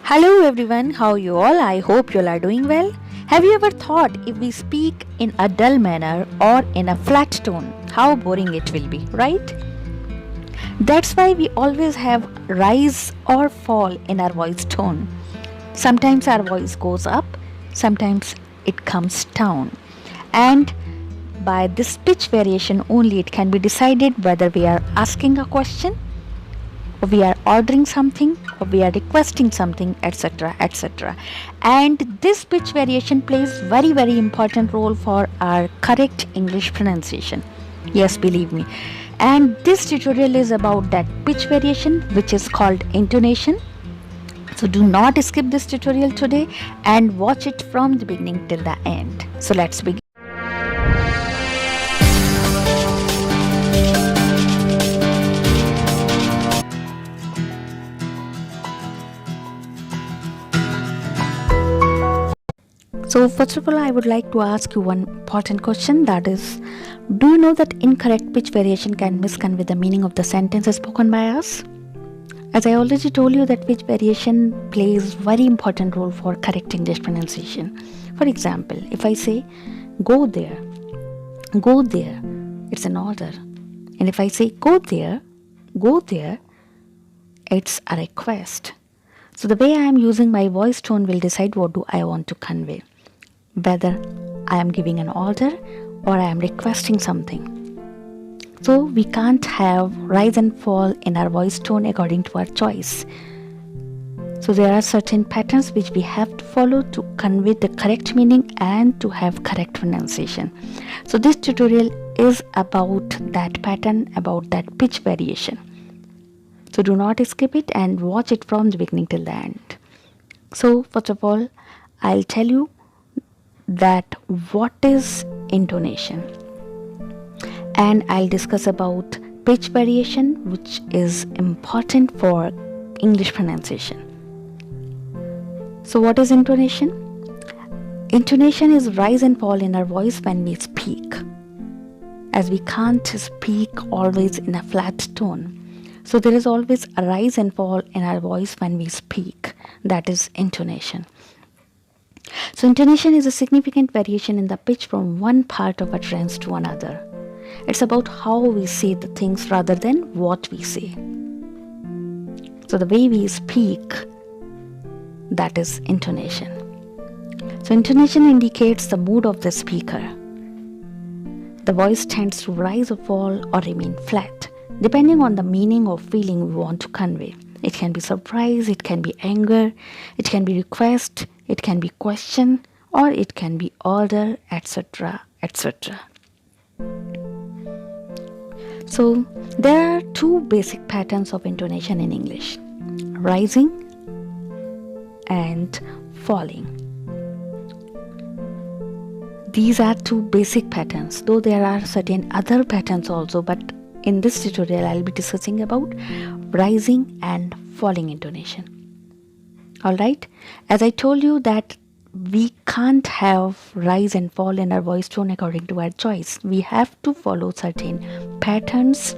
Hello everyone, how you all? I hope you all are doing well. Have you ever thought if we speak in a dull manner or in a flat tone, how boring it will be, right? That's why we always have rise or fall in our voice tone. Sometimes our voice goes up, sometimes it comes down. And by this pitch variation only, it can be decided whether we are asking a question, or we are ordering something, or we are requesting something, etc., etc. And this pitch variation plays very important role for our correct English pronunciation. Yes, believe me. And this tutorial is about that pitch variation, which is called intonation. So do not skip this tutorial today and watch it from the beginning till the end. So let's begin. So first of all, I would like to ask you one important question, that is, do you know that incorrect pitch variation can misconvey the meaning of the sentence spoken by us? As I already told you that pitch variation plays very important role for correct English pronunciation. For example, if I say go there, it's an order. And if I say go there, it's a request. So the way I am using my voice tone will decide what do I want to convey, whether I am giving an order or I am requesting something. So we can't have rise and fall in our voice tone according to our choice. So there are certain patterns which we have to follow to convey the correct meaning and to have correct pronunciation. So this tutorial is about that pattern, about that pitch variation. So do not skip it and watch it from the beginning till the end. So first of all, I'll tell you that what is intonation, and I'll discuss about pitch variation, which is important for English pronunciation. So what is intonation? Intonation is rise and fall in our voice when we speak, as we can't speak always in a flat tone. So there is always a rise and fall in our voice when we speak. That is intonation. So intonation is a significant variation in the pitch from one part of utterance to another. It's about how we say the things rather than what we say. So the way we speak, that is intonation. So intonation indicates the mood of the speaker. The voice tends to rise or fall or remain flat, depending on the meaning or feeling we want to convey. It can be surprise, it can be anger, it can be request, it can be question, or it can be order, etc., etc. So there are two basic patterns of intonation in English: rising and falling. These are two basic patterns, though there are certain other patterns also, but in this tutorial I'll be discussing about rising and falling intonation. Alright, as I told you that we can't have rise and fall in our voice tone according to our choice. We have to follow certain patterns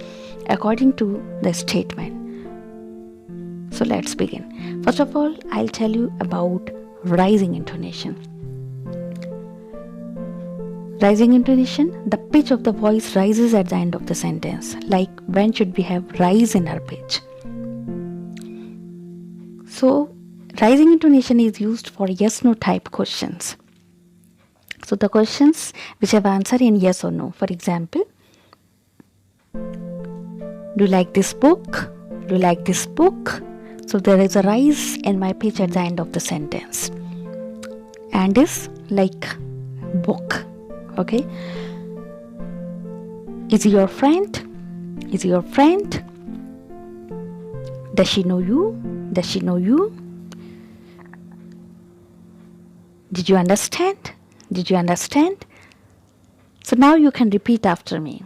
according to the statement. So let's begin. First of all, I'll tell you about rising intonation. Rising intonation, the pitch of the voice rises at the end of the sentence. Like, when should we have rise in our pitch? So rising intonation is used for yes-no type questions. So the questions which have answer in yes or no. For example, do you like this book? Do you like this book? So there is a rise in my pitch at the end of the sentence. And is like book. Okay. Is he your friend? Is he your friend? Does she know you? Does she know you? Did you understand? Did you understand? So now you can repeat after me.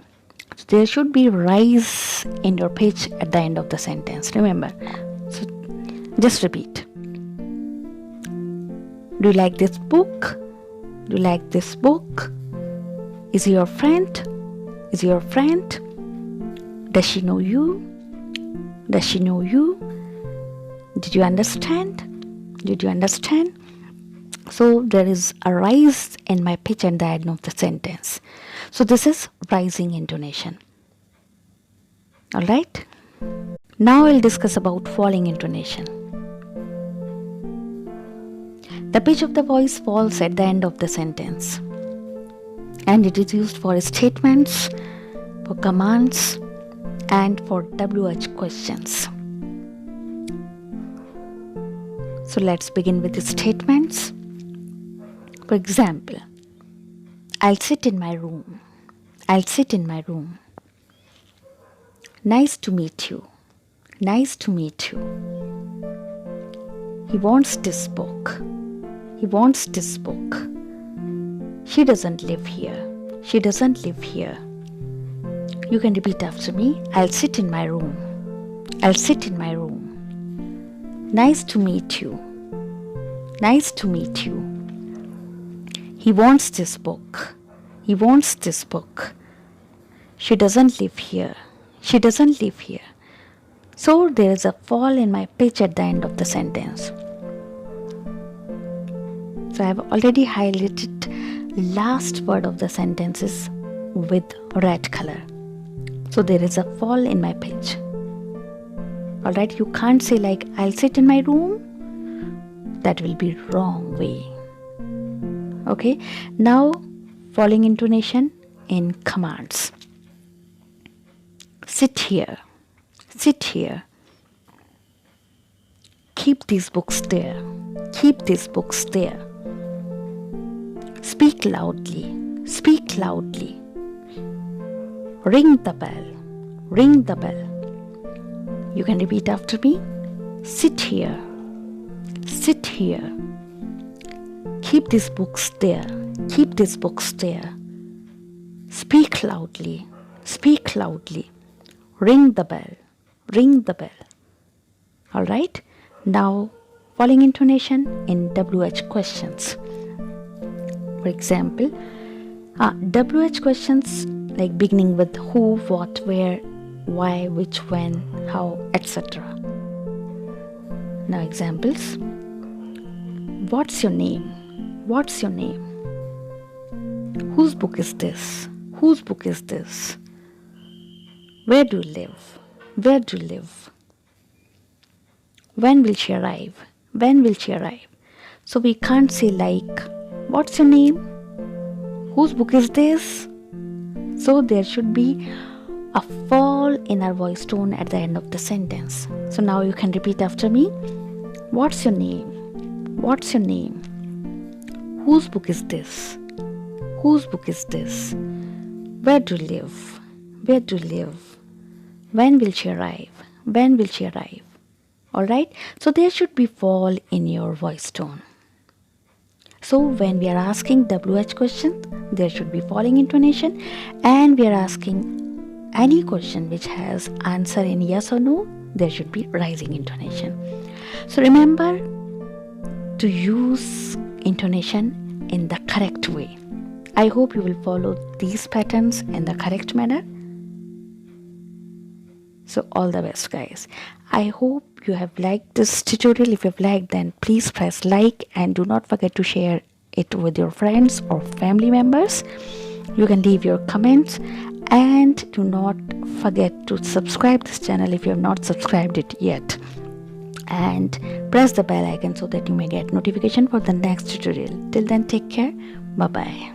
So there should be rise in your pitch at the end of the sentence. Remember. So just repeat. Do you like this book? Do you like this book? Is he your friend? Is he your friend? Does she know you? Does she know you? Did you understand? Did you understand? So there is a rise in my pitch at the end of the sentence. So this is rising intonation. Alright? Now we'll discuss about falling intonation. The pitch of the voice falls at the end of the sentence, and it is used for statements, for commands, and for WH questions. So let's begin with the statements. For example, I'll sit in my room. I'll sit in my room. Nice to meet you. Nice to meet you. He wants this book. He wants this book. She doesn't live here. She doesn't live here. You can repeat after me. I'll sit in my room. I'll sit in my room. Nice to meet you. Nice to meet you. He wants this book. He wants this book. She doesn't live here. She doesn't live here. So there is a fall in my pitch at the end of the sentence. So I have already highlighted last word of the sentences with red color. So there is a fall in my pitch. Alright, you can't say like I'll sit in my room. That will be wrong way. Okay, now falling intonation in commands. Sit here. Sit here. Keep these books there. Keep these books there. Speak loudly. Speak loudly. Ring the bell. Ring the bell. You can repeat after me. Sit here. Sit here. Keep these books there. Keep these books there. Speak loudly. Speak loudly. Ring the bell. Ring the bell. Alright? Now, falling intonation in WH questions. For example, WH questions like beginning with who, what, where, why, which, when, how, etc. Now examples. What's your name? What's your name? Whose book is this? Whose book is this? Where do you live? Where do you live? When will she arrive? When will she arrive? So we can't say like, what's your name? Whose book is this? So there should be a fall in our voice tone at the end of the sentence. So now you can repeat after me. What's your name? What's your name? Whose book is this? Whose book is this? Where do you live? Where do you live? When will she arrive? When will she arrive? Alright? So there should be fall in your voice tone. So when we are asking WH question, there should be falling intonation, and we are asking any question which has answer in yes or no, there should be rising intonation. So remember to use intonation in the correct way. I hope you will follow these patterns in the correct manner. So all the best, guys. I hope you have liked this tutorial. If you've liked, then please press like, and do not forget to share it with your friends or family members. You can leave your comments, and do not forget to subscribe this channel if you have not subscribed it yet, and press the bell icon so that you may get notification for the next tutorial. Till then, take care. Bye bye.